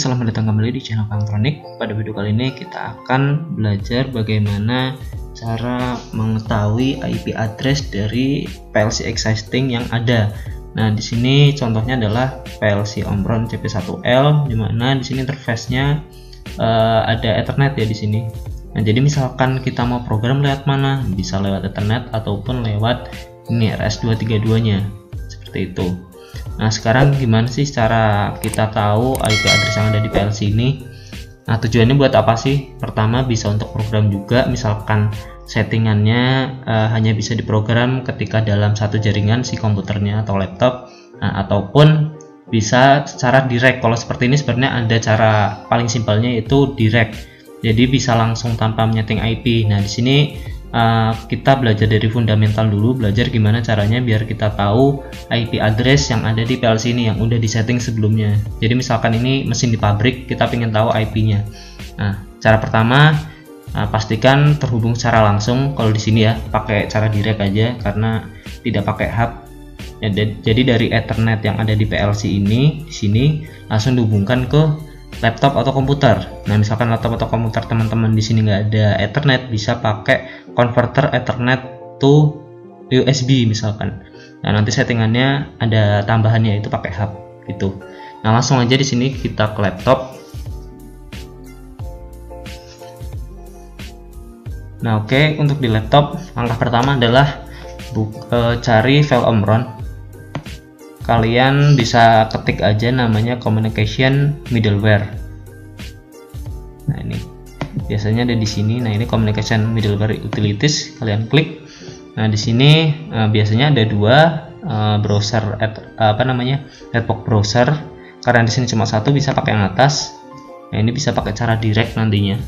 selamat datang kembali di channel Kangtronik. Pada video kali ini kita akan belajar bagaimana cara mengetahui IP address dari PLC existing yang ada. Nah, di sini contohnya adalah PLC Omron CP1L, di mana di sini interface-nya ada Ethernet ya di sini. Nah, jadi misalkan kita mau program lewat mana, bisa lewat Ethernet ataupun lewat ini RS232-nya, seperti itu. Nah, sekarang gimana sih cara kita tahu IP address yang ada di PLC ini? Nah, tujuannya buat apa sih? Pertama, bisa untuk program juga, misalkan settingannya hanya bisa diprogram ketika dalam satu jaringan si komputernya atau laptop. Nah, ataupun bisa secara direct. Kalau seperti ini sebenarnya ada cara paling simpelnya, yaitu direct. Jadi bisa langsung tanpa menyeting IP. Nah, di sini kita belajar dari fundamental dulu, belajar gimana caranya biar kita tahu IP address yang ada di PLC ini yang udah disetting sebelumnya. Jadi misalkan ini mesin di pabrik, kita pengen tahu IP-nya. Nah, cara pertama pastikan terhubung secara langsung. Kalau di sini ya pakai cara direct aja karena tidak pakai hub. Ya, jadi dari Ethernet yang ada di PLC ini di sini langsung dihubungkan ke laptop atau komputer. Nah, misalkan laptop atau komputer teman-teman di sini nggak ada Ethernet, bisa pakai converter Ethernet to USB misalkan. Nah, nanti settingannya ada tambahannya, itu pakai hub gitu. Nah, langsung aja di sini kita ke laptop. Nah, oke, untuk di laptop langkah pertama adalah cari file Omron. Kalian bisa ketik aja namanya communication middleware. Nah, ini biasanya ada di sini. Nah, ini communication middleware utilities, kalian klik. Nah, di sini biasanya ada dua browser network browser. Karena di sini cuma satu, bisa pakai yang atas. Nah, ini bisa pakai cara direct nantinya.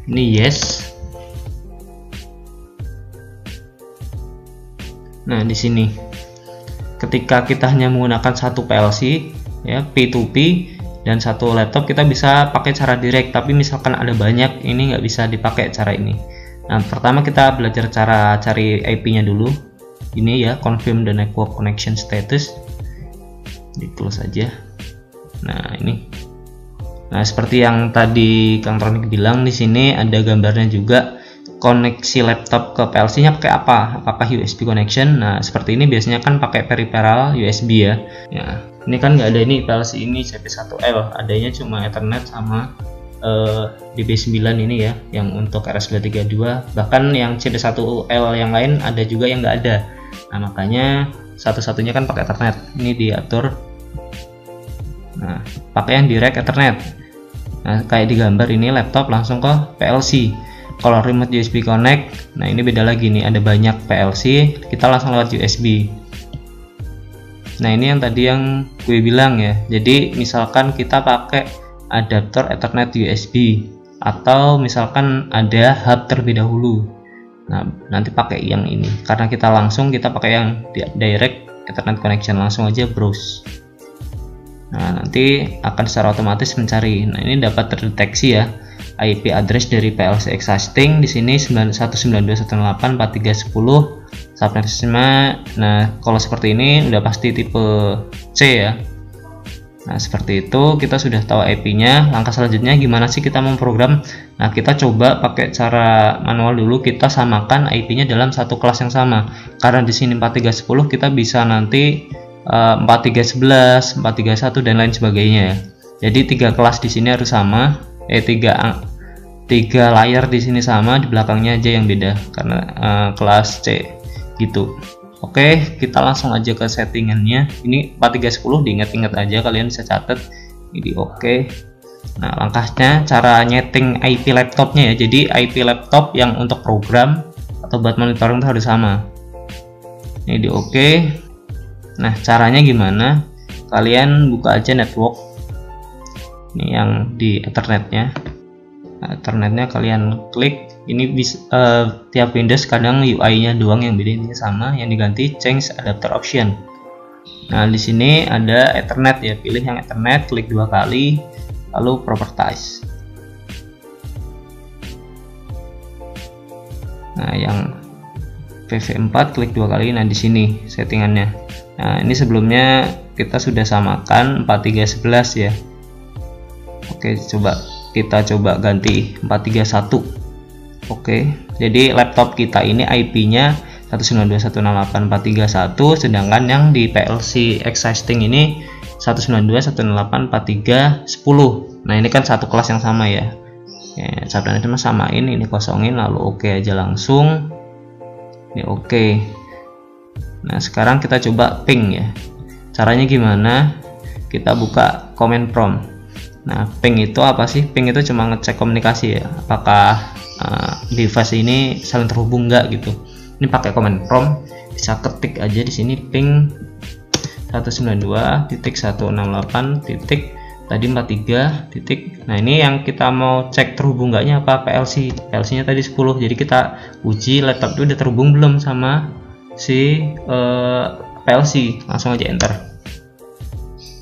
Ini yes. Nah, di sini ketika kita hanya menggunakan satu PLC ya, P2P dan satu laptop, kita bisa pakai cara direct. Tapi misalkan ada banyak, ini nggak bisa dipakai cara ini. Nah, pertama kita belajar cara cari IP-nya dulu. Ini ya, confirm the network connection status. Di close aja. Nah, ini. Nah, seperti yang tadi Kang Tronik bilang, di sini ada gambarnya juga. Koneksi laptop ke PLC-nya pakai apa? Apakah USB connection? Nah, seperti ini biasanya kan pakai peripheral USB ya. Ya, ini kan nggak ada ini PLC ini CP1L, adanya cuma Ethernet sama DP9 ini ya, yang untuk RS232. Bahkan yang CP1L yang lain ada juga yang nggak ada. Nah, makanya satu-satunya kan pakai Ethernet. Ini diatur. Nah, pakai yang direct Ethernet. Nah, kayak di gambar ini laptop langsung ke PLC. Kalau remote USB connect, nah ini beda lagi nih, ada banyak PLC, kita langsung lewat USB. Nah, ini yang tadi yang gue bilang ya. Jadi misalkan kita pakai adapter Ethernet USB, atau misalkan ada hub terlebih dahulu. Nah, nanti pakai yang ini. Karena kita pakai yang direct Ethernet connection, langsung aja browse. Nah, nanti akan secara otomatis mencari. Nah, ini dapat terdeteksi ya IP address dari PLC existing di sini 192.168.4310 subnet 5. Nah, kalau seperti ini udah pasti tipe C ya. Nah, seperti itu kita sudah tahu IP-nya. Langkah selanjutnya gimana sih kita memprogram? Nah, kita coba pakai cara manual dulu, kita samakan IP-nya dalam satu kelas yang sama. Karena di sini 4310, kita bisa nanti 4311, 431 dan lain sebagainya ya. Jadi 3 kelas di sini harus sama. Tiga layar di sini sama, di belakangnya aja yang beda karena kelas C gitu. Oke, kita langsung aja ke settingannya. Ini 4310, diingat-ingat aja, kalian bisa catat. Ini oke. Nah, langkahnya cara nyeting IP laptopnya ya. Jadi IP laptop yang untuk program atau buat monitoring itu harus sama. Ini di oke. Nah, caranya gimana? Kalian buka aja network. Ini yang di Ethernetnya. Nah, Ethernetnya kalian klik. Ini bisa tiap Windows kadang UI-nya doang yang beda, ini sama. Yang diganti change adapter option. Nah, di sini ada Ethernet ya. Pilih yang Ethernet, klik 2 kali, lalu properties. Nah, yang PV4 klik 2 kali. Nah, di sini settingannya. Nah, ini sebelumnya kita sudah samakan 4311 ya. Oke, kita coba ganti 431. Oke, jadi laptop kita ini IP-nya 192.168.431, sedangkan yang di PLC existing ini 192.168.43.10. Nah, ini kan satu kelas yang sama ya. Subnet cuma samain, ini kosongin, lalu oke aja langsung. Ini oke. Nah, sekarang kita coba ping ya. Caranya gimana? Kita buka command prompt. Nah, ping itu apa sih? Ping itu cuma ngecek komunikasi ya, apakah device ini saling terhubung nggak gitu. Ini pakai command prompt, bisa ketik aja di sini ping 192.168. Tadi 43 titik. Nah, ini yang kita mau cek terhubung enggaknya apa PLC. PLC-nya tadi 10. Jadi kita uji laptop itu udah terhubung belum sama si PLC. Langsung aja enter.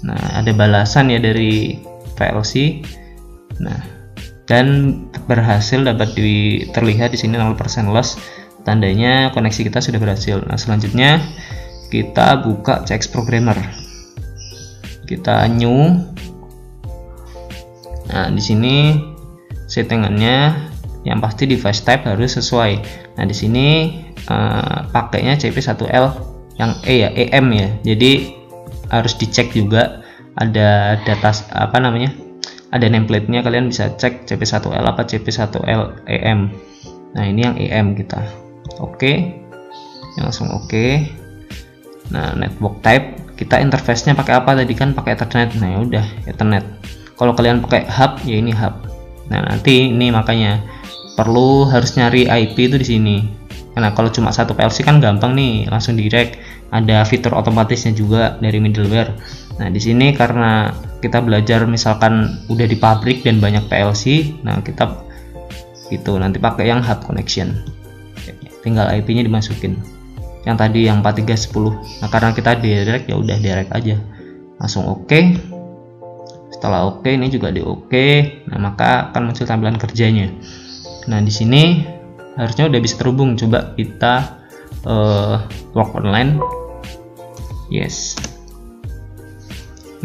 Nah, ada balasan ya dari PLC. Nah, dan berhasil dapat terlihat di sini 0% loss. Tandanya koneksi kita sudah berhasil. Nah, selanjutnya kita buka CX Programmer. Kita new. Nah, di sini settingannya yang pasti device type harus sesuai. Nah, di sini pakainya CP1L yang EM ya. Jadi harus dicek juga ada data ada template-nya, kalian bisa cek CP1L apa CP1L EM. Nah, ini yang EM kita. Oke. Langsung oke. Nah, network type kita interface-nya pakai apa tadi kan pakai Ethernet. Nah, ya udah Ethernet. Kalau kalian pakai hub ya ini hub. Nah, nanti ini makanya harus nyari IP itu di sini. Karena kalau cuma satu PLC kan gampang nih, langsung direct. Ada fitur otomatisnya juga dari middleware. Nah, di sini karena kita belajar misalkan udah di pabrik dan banyak PLC, nah kita itu nanti pakai yang hub connection. Tinggal IP-nya dimasukin. Yang tadi yang 4310. Nah, karena kita direct ya udah direct aja. Langsung oke. Setelah oke, ini juga di oke. Nah, maka akan muncul tampilan kerjanya. Nah, di sini harusnya udah bisa terhubung. Coba kita work online. Yes.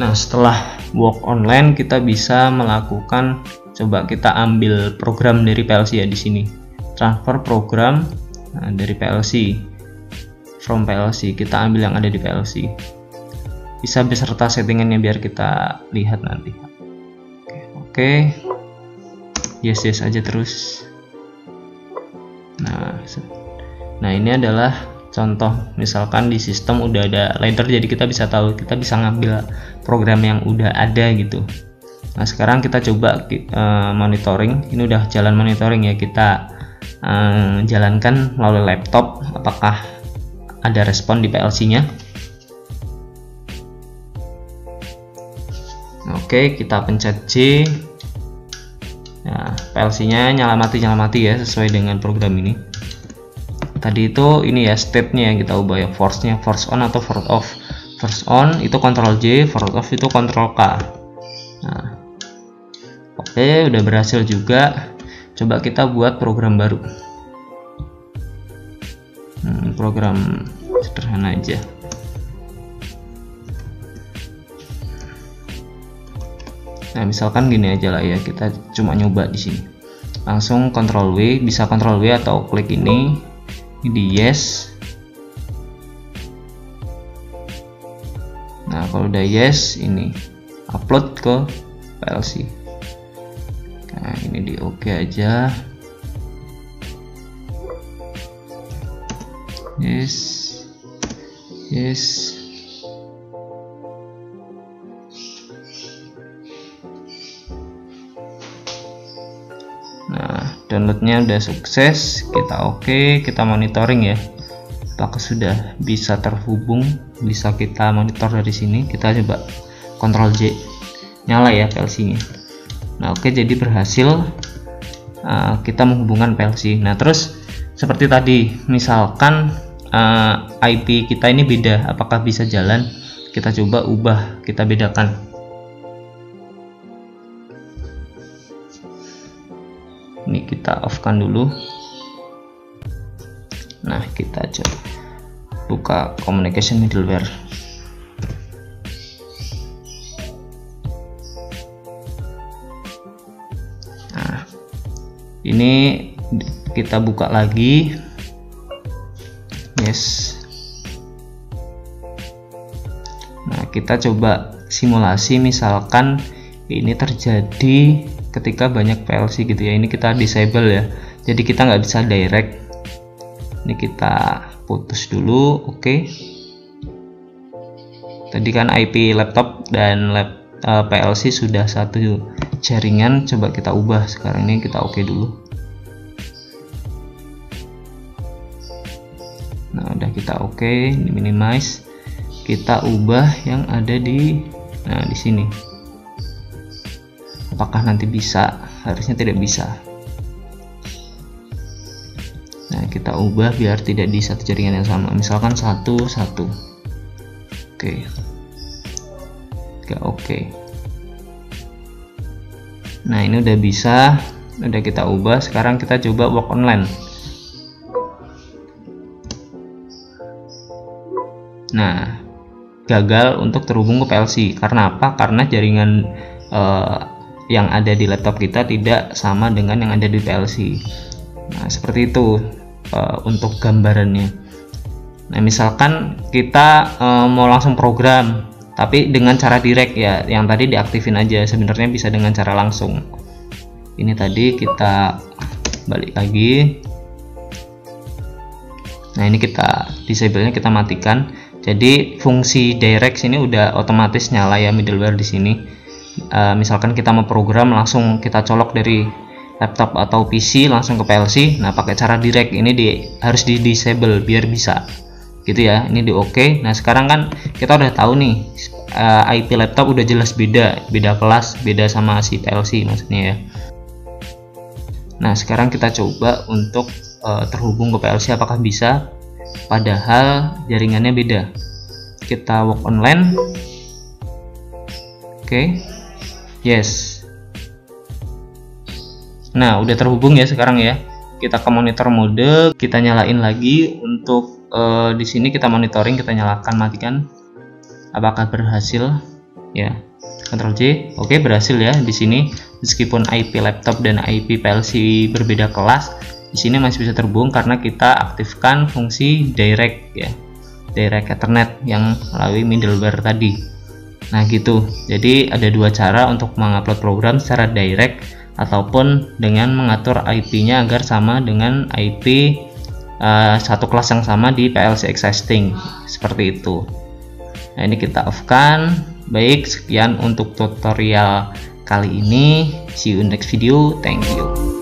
Nah, setelah work online kita bisa melakukan, coba kita ambil program dari PLC ya di sini. Transfer program dari PLC. From PLC kita ambil yang ada di PLC. Bisa beserta settingannya biar kita lihat nanti. Oke. Yes aja terus. Nah, ini adalah contoh misalkan di sistem udah ada ladder, jadi kita bisa tahu, kita bisa ngambil program yang udah ada gitu. Nah, sekarang kita coba monitoring. Ini udah jalan monitoring ya, kita jalankan melalui laptop apakah ada respon di PLC-nya. Oke, kita pencet J. Nah, PLC-nya nyala mati ya sesuai dengan program ini. Tadi itu ini ya state-nya yang kita ubah ya, force-nya force on atau force off. Force on itu Ctrl J, force off itu Ctrl K. Nah, oke, udah berhasil juga. Coba kita buat program baru. Program sederhana aja. Nah, misalkan gini aja lah ya, kita cuma nyoba di sini. Langsung Ctrl W, bisa Ctrl W atau klik ini di yes. Nah, kalau udah yes, ini upload ke PLC. Nah, ini di oke aja. Yes. Nah, downloadnya udah sukses. Kita oke, kita monitoring ya, apakah sudah bisa terhubung. Bisa kita monitor dari sini. Kita coba Ctrl J, nyala ya PLC-nya. Nah, oke, jadi berhasil kita menghubungkan PLC. Nah, terus seperti tadi, misalkan IP kita ini beda, apakah bisa jalan? Kita coba ubah, kita bedakan. Ini kita off kan dulu. Nah, kita coba buka communication middleware. Ini kita buka lagi. Yes. Nah, kita coba simulasi, misalkan ini terjadi ketika banyak PLC gitu ya. Ini kita disable ya, jadi kita nggak bisa direct. Ini kita putus dulu. Oke. Tadi kan IP laptop dan PLC sudah satu jaringan, coba kita ubah. Sekarang ini kita oke dulu. Nah, udah kita oke, ini minimize. Kita ubah yang ada di sini. Apakah nanti bisa? Harusnya tidak bisa. Nah, kita ubah biar tidak di satu jaringan yang sama. Misalkan 1. Oke. Oke. Nah, ini udah bisa, udah kita ubah. Sekarang kita coba work online. Nah, gagal untuk terhubung ke PLC. Karena apa? Karena jaringan yang ada di laptop kita tidak sama dengan yang ada di PLC. Nah, seperti itu untuk gambarannya. Nah, misalkan kita mau langsung program, tapi dengan cara direct ya, yang tadi diaktifin aja. Sebenarnya bisa dengan cara langsung. Ini tadi kita balik lagi. Nah, ini kita disable-nya kita matikan. Jadi fungsi direct sini udah otomatis nyala ya, middleware di sini. Misalkan kita mau program, langsung kita colok dari laptop atau PC langsung ke PLC. Nah, pakai cara direct ini harus di disable biar bisa gitu ya. Ini di oke. Nah, sekarang kan kita udah tahu nih, IP laptop udah jelas beda kelas, beda sama si PLC maksudnya ya. Nah, sekarang kita coba untuk terhubung ke PLC, apakah bisa, padahal jaringannya beda. Kita work online. Oke. Yes. Nah, udah terhubung ya sekarang ya. Kita ke monitor mode, kita nyalain lagi. Untuk di sini kita monitoring, kita nyalakan, matikan. Apakah berhasil? Ya. Ctrl J. Oke, berhasil ya di sini. Meskipun IP laptop dan IP PLC berbeda kelas, di sini masih bisa terhubung karena kita aktifkan fungsi direct ya. Direct Ethernet yang melalui middleware tadi. Nah, gitu. Jadi ada dua cara untuk mengupload program, secara direct ataupun dengan mengatur IP-nya agar sama dengan IP satu kelas yang sama di PLC existing, seperti itu. Nah, ini kita off-kan. Baik, sekian untuk tutorial kali ini. See you in next video. Thank you.